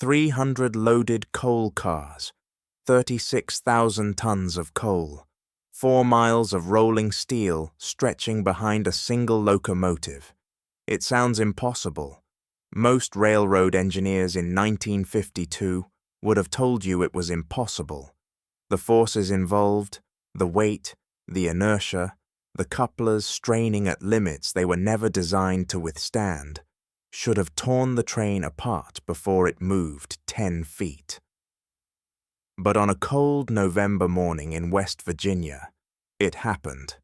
300 loaded coal cars, 36,000 tons of coal, 4 miles of rolling steel stretching behind a single locomotive. It sounds impossible. Most railroad engineers in 1952 would have told you it was impossible. The forces involved, the weight, the inertia, the couplers straining at limits they were never designed to withstand, should have torn the train apart before it moved 10 feet. But on a cold November morning in West Virginia, it happened.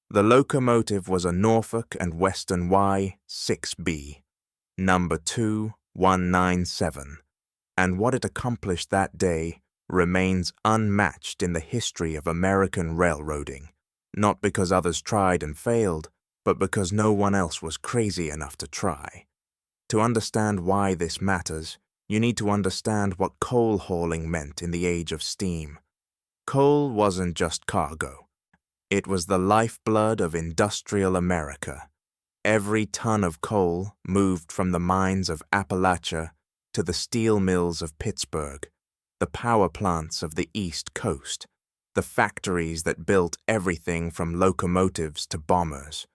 The locomotive was a Norfolk and Western Y6B, number 2197, and what it accomplished that day remains unmatched in the history of American railroading, not because others tried and failed, but because no one else was crazy enough to try. To understand why this matters, you need to understand what coal hauling meant in the age of steam. Coal wasn't just cargo. It was the lifeblood of industrial America. Every ton of coal moved from the mines of Appalachia to the steel mills of Pittsburgh, the power plants of the East Coast, the factories that built everything from locomotives to bombers.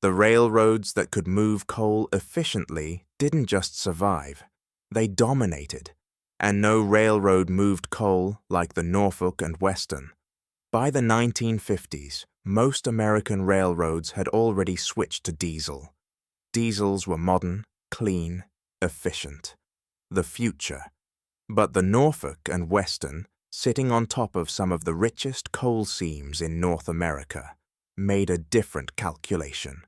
The railroads that could move coal efficiently didn't just survive, they dominated, and no railroad moved coal like the Norfolk and Western. By the 1950s, most American railroads had already switched to diesel. Diesels were modern, clean, efficient. The future. But the Norfolk and Western, sitting on top of some of the richest coal seams in North America, made a different calculation.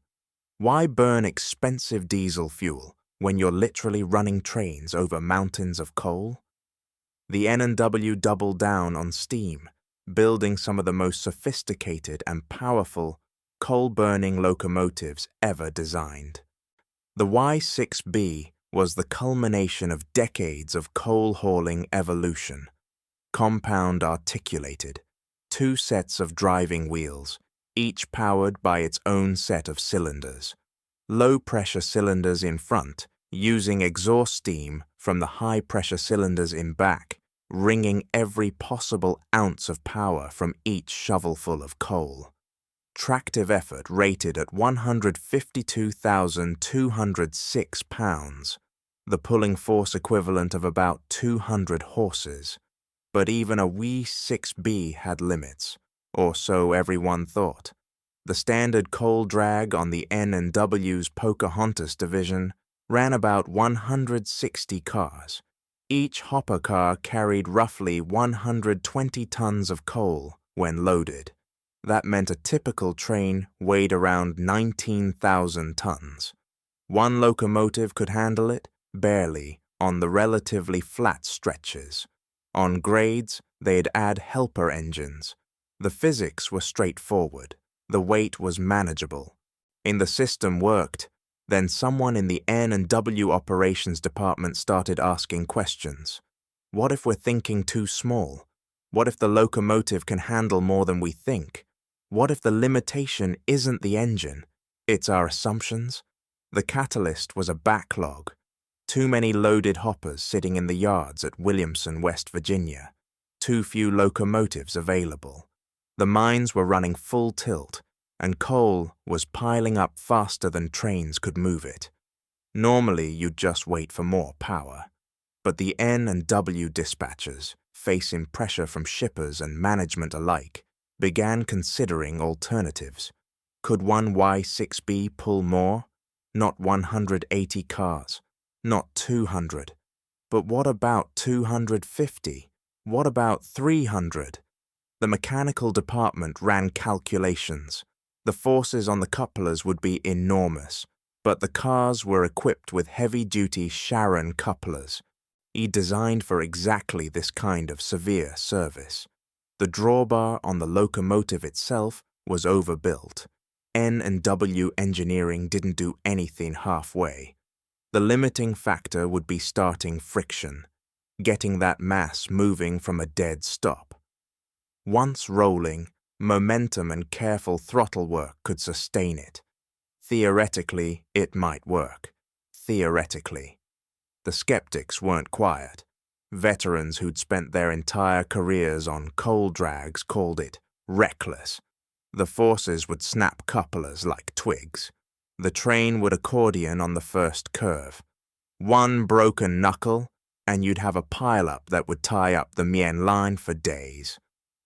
Why burn expensive diesel fuel when you're literally running trains over mountains of coal? The N&W doubled down on steam, building some of the most sophisticated and powerful coal-burning locomotives ever designed. The Y6B was the culmination of decades of coal-hauling evolution. Compound articulated, 2 sets of driving wheels, each powered by its own set of cylinders. Low-pressure cylinders in front, using exhaust steam from the high-pressure cylinders in back, wringing every possible ounce of power from each shovelful of coal. Tractive effort rated at 152,206 pounds, the pulling force equivalent of about 200 horses. But even a wee 6B had limits, or so everyone thought. The standard coal drag on the N&W's Pocahontas division ran about 160 cars. Each hopper car carried roughly 120 tons of coal when loaded. That meant a typical train weighed around 19,000 tons. One locomotive could handle it, barely, on the relatively flat stretches. On grades, they'd add helper engines. The physics were straightforward. The weight was manageable. The system worked. Then someone in the N&W operations department started asking questions. What if we're thinking too small? What if the locomotive can handle more than we think? What if the limitation isn't the engine? It's our assumptions? The catalyst was a backlog. Too many loaded hoppers sitting in the yards at Williamson, West Virginia. Too few locomotives available. The mines were running full tilt, and coal was piling up faster than trains could move it. Normally, you'd just wait for more power. But the N&W dispatchers, facing pressure from shippers and management alike, began considering alternatives. Could one Y6B pull more? Not 180 cars. Not 200. But what about 250? What about 300? The mechanical department ran calculations. The forces on the couplers would be enormous, but the cars were equipped with heavy-duty Sharon couplers, designed for exactly this kind of severe service. The drawbar on the locomotive itself was overbuilt. N&W engineering didn't do anything halfway. The limiting factor would be starting friction, getting that mass moving from a dead stop. Once rolling, momentum and careful throttle work could sustain it. Theoretically, it might work. Theoretically. The skeptics weren't quiet. Veterans who'd spent their entire careers on coal drags called it reckless. The forces would snap couplers like twigs. The train would accordion on the first curve. One broken knuckle, and you'd have a pileup that would tie up the Mien line for days.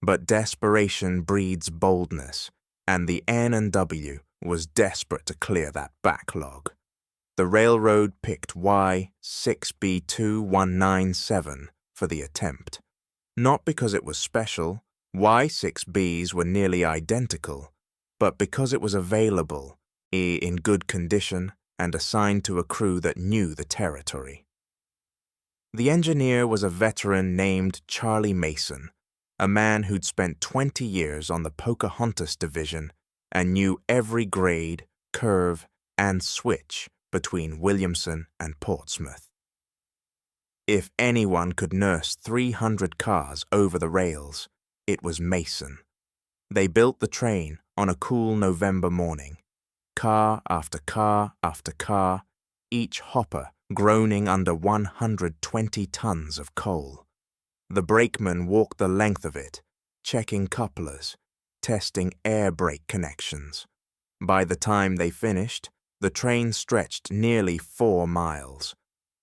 But desperation breeds boldness, and the N&W was desperate to clear that backlog. The railroad picked Y6B2197 for the attempt. Not because it was special, Y6Bs were nearly identical, but because it was available, in good condition, and assigned to a crew that knew the territory. The engineer was a veteran named Charlie Mason, a man who'd spent 20 years on the Pocahontas Division and knew every grade, curve, and switch between Williamson and Portsmouth. If anyone could nurse 300 cars over the rails, it was Mason. They built the train on a cool November morning, car after car after car, each hopper groaning under 120 tons of coal. The brakeman walked the length of it, checking couplers, testing air brake connections. By the time they finished, the train stretched nearly 4 miles.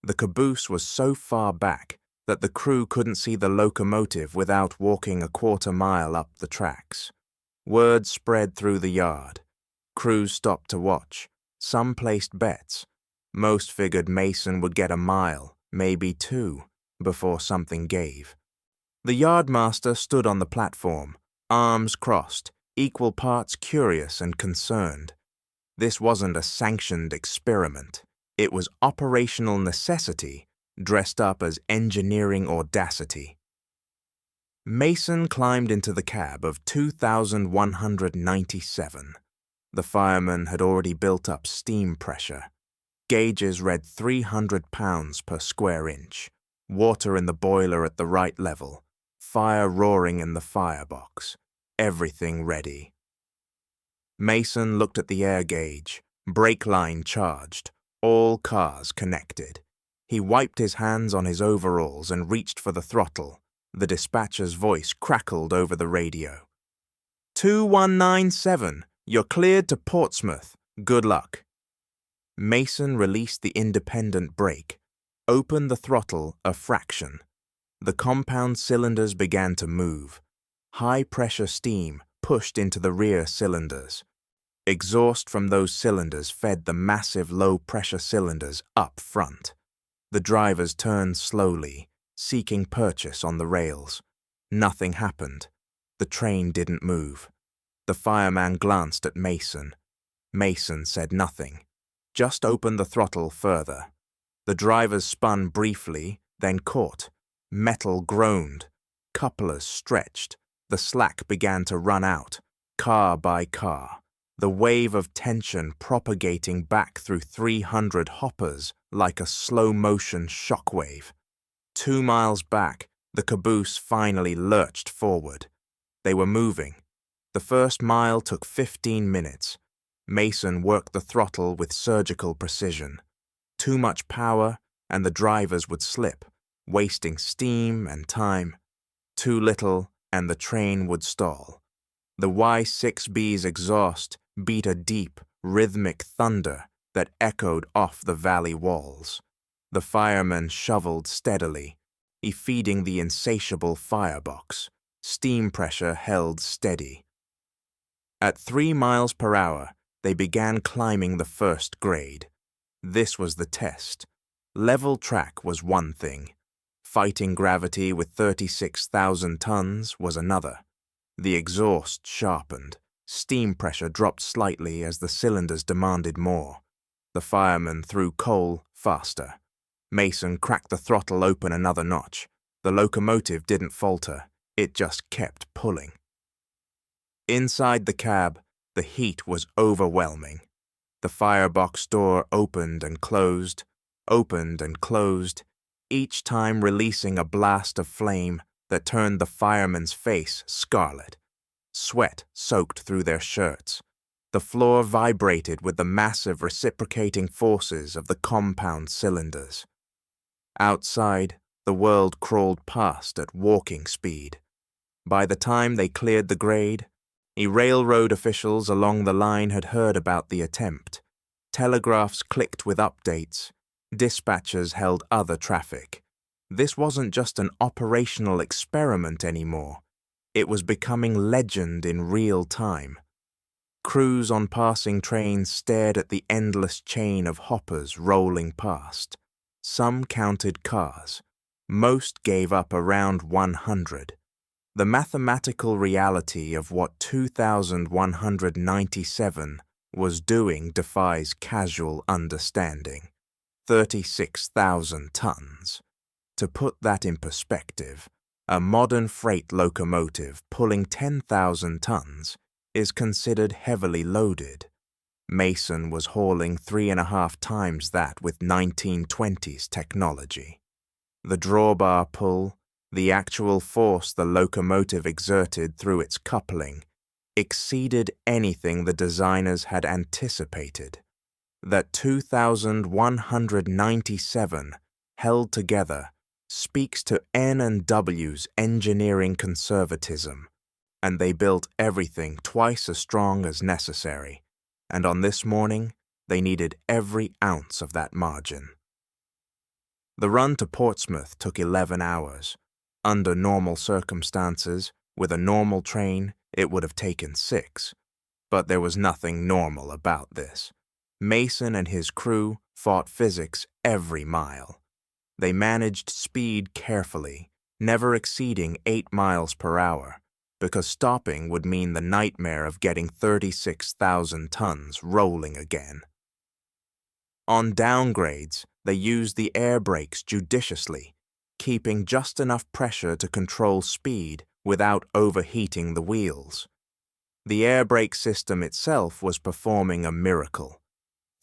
The caboose was so far back that the crew couldn't see the locomotive without walking a quarter-mile up the tracks. Word spread through the yard. Crews stopped to watch. Some placed bets. Most figured Mason would get a mile, maybe 2, before something gave. The yardmaster stood on the platform, arms crossed, equal parts curious and concerned. This wasn't a sanctioned experiment. It was operational necessity, dressed up as engineering audacity. Mason climbed into the cab of 2197. The fireman had already built up steam pressure. Gauges read 300 pounds per square inch, water in the boiler at the right level, fire roaring in the firebox, everything ready. Mason looked at the air gauge, brake line charged, all cars connected. He wiped his hands on his overalls and reached for the throttle. The dispatcher's voice crackled over the radio. 2197, you're cleared to Portsmouth. Good luck. Mason released the independent brake, opened the throttle a fraction. The compound cylinders began to move. High-pressure steam pushed into the rear cylinders. Exhaust from those cylinders fed the massive low-pressure cylinders up front. The drivers turned slowly, seeking purchase on the rails. Nothing happened. The train didn't move. The fireman glanced at Mason. Mason said nothing. Just opened the throttle further. The drivers spun briefly, then caught. Metal groaned. Couplers stretched. The slack began to run out, car by car. The wave of tension propagating back through 300 hoppers like a slow-motion shockwave. 2 miles back, the caboose finally lurched forward. They were moving. The first mile took 15 minutes. Mason worked the throttle with surgical precision. Too much power, and the drivers would slip, wasting steam and time. Too little, and the train would stall. The Y6B's exhaust beat a deep, rhythmic thunder that echoed off the valley walls. The fireman shoveled steadily, feeding the insatiable firebox. Steam pressure held steady. At 3 miles per hour, they began climbing the first grade. This was the test. Level track was one thing. Fighting gravity with 36,000 tons was another. The exhaust sharpened. Steam pressure dropped slightly as the cylinders demanded more. The fireman threw coal faster. Mason cracked the throttle open another notch. The locomotive didn't falter. It just kept pulling. Inside the cab, the heat was overwhelming. The firebox door opened and closed, each time releasing a blast of flame that turned the fireman's face scarlet. Sweat soaked through their shirts. The floor vibrated with the massive reciprocating forces of the compound cylinders. Outside, the world crawled past at walking speed. By the time they cleared the grade, railroad officials along the line had heard about the attempt. Telegraphs clicked with updates. Dispatchers held other traffic. This wasn't just an operational experiment anymore. It was becoming legend in real time. Crews on passing trains stared at the endless chain of hoppers rolling past. Some counted cars. Most gave up around 100. The mathematical reality of what 2,197 was doing defies casual understanding. 36,000 tons. To put that in perspective, a modern freight locomotive pulling 10,000 tons is considered heavily loaded. Mason was hauling 3.5 times that with 1920s technology. The drawbar pull, the actual force the locomotive exerted through its coupling, exceeded anything the designers had anticipated. That 2,197 held together speaks to N&W's engineering conservatism, and they built everything twice as strong as necessary, and on this morning they needed every ounce of that margin. The run to Portsmouth took 11 hours. Under normal circumstances, with a normal train, it would have taken 6. But there was nothing normal about this. Mason and his crew fought physics every mile. They managed speed carefully, never exceeding 8 miles per hour, because stopping would mean the nightmare of getting 36,000 tons rolling again. On downgrades, they used the air brakes judiciously, keeping just enough pressure to control speed without overheating the wheels. The air brake system itself was performing a miracle.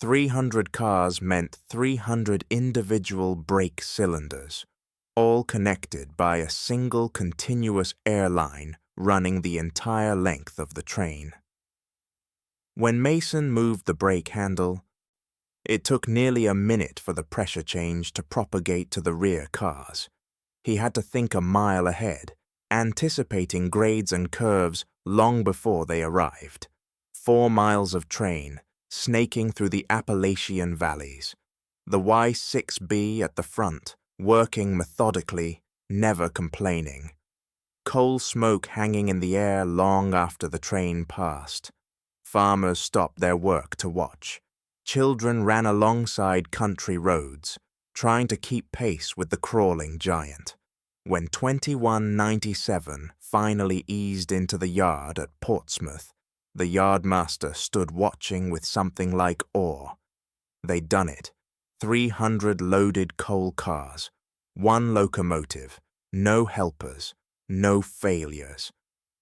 300 cars meant 300 individual brake cylinders, all connected by a single continuous air line running the entire length of the train. When Mason moved the brake handle, it took nearly a minute for the pressure change to propagate to the rear cars. He had to think a mile ahead, anticipating grades and curves long before they arrived. 4 miles of train, snaking through the Appalachian valleys. The Y6B at the front, working methodically, never complaining. Coal smoke hanging in the air long after the train passed. Farmers stopped their work to watch. Children ran alongside country roads, trying to keep pace with the crawling giant. When 2197 finally eased into the yard at Portsmouth, the yardmaster stood watching with something like awe. They'd done it. 300 loaded coal cars, 1 locomotive, no helpers, no failures.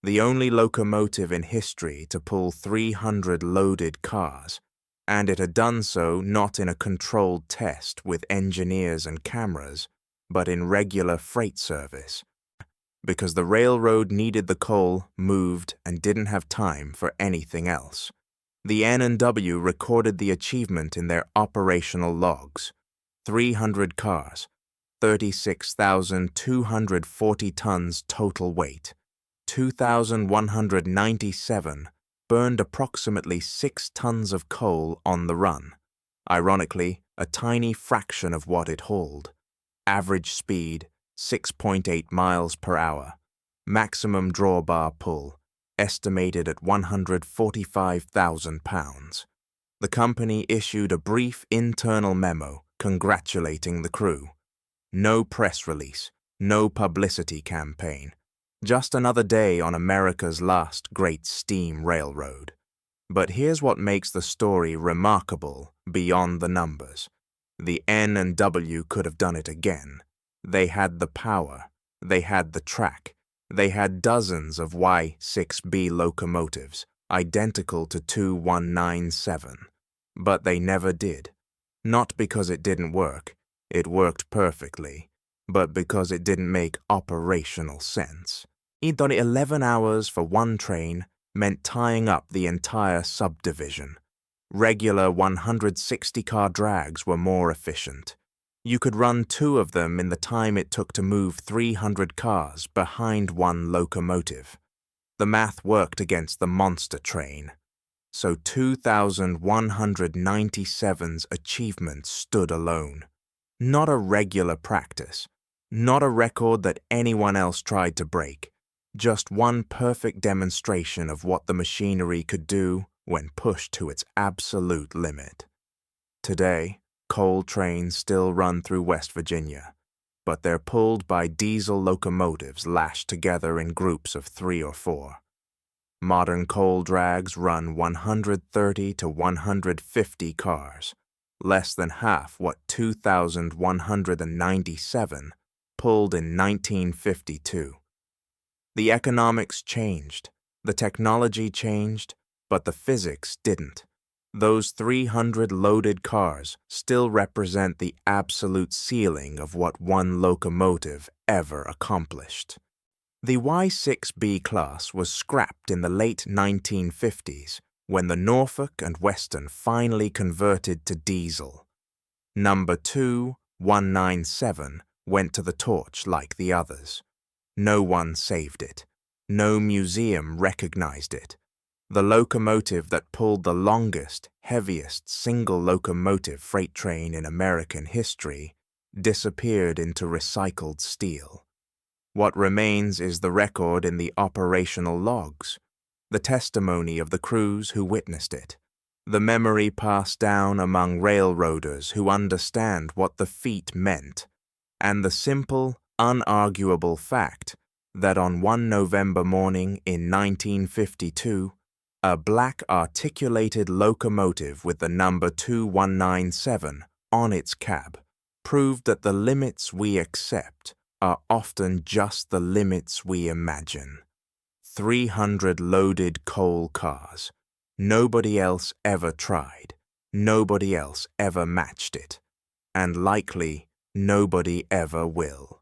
The only locomotive in history to pull 300 loaded cars, and it had done so not in a controlled test with engineers and cameras, but in regular freight service, because the railroad needed the coal moved and didn't have time for anything else. The N&W recorded the achievement in their operational logs. 300 cars, 36,240 tons total weight. 2,197 burned approximately 6 tons of coal on the run. Ironically, a tiny fraction of what it hauled. Average speed, 6.8 miles per hour. Maximum drawbar pull, estimated at 145,000 pounds. The company issued a brief internal memo congratulating the crew. No press release, no publicity campaign. Just another day on America's last great steam railroad. But here's what makes the story remarkable beyond the numbers. The N&W could have done it again. They had the power. They had the track. They had dozens of Y6B locomotives, identical to 2197. But they never did. Not because it didn't work. It worked perfectly. But because it didn't make operational sense. 11 hours for one train meant tying up the entire subdivision. Regular 160-car drags were more efficient. You could run 2 of them in the time it took to move 300 cars behind one locomotive. The math worked against the monster train. So 2197's achievement stood alone. Not a regular practice, not a record that anyone else tried to break, just one perfect demonstration of what the machinery could do when pushed to its absolute limit. Today, coal trains still run through West Virginia, but they're pulled by diesel locomotives lashed together in groups of 3 or 4. Modern coal drags run 130 to 150 cars, less than half what 2197 pulled in 1952. The economics changed, the technology changed, but the physics didn't. Those 300 loaded cars still represent the absolute ceiling of what one locomotive ever accomplished. The Y6B class was scrapped in the late 1950s when the Norfolk and Western finally converted to diesel. Number 2197 went to the torch like the others. No one saved it. No museum recognized it. The locomotive that pulled the longest, heaviest single locomotive freight train in American history disappeared into recycled steel. What remains is the record in the operational logs, the testimony of the crews who witnessed it, the memory passed down among railroaders who understand what the feat meant, and the simple, unarguable fact that on one November morning in 1952, a black articulated locomotive with the number 2197 on its cab proved that the limits we accept are often just the limits we imagine. 300 loaded coal cars. Nobody else ever tried. Nobody else ever matched it. And likely, nobody ever will.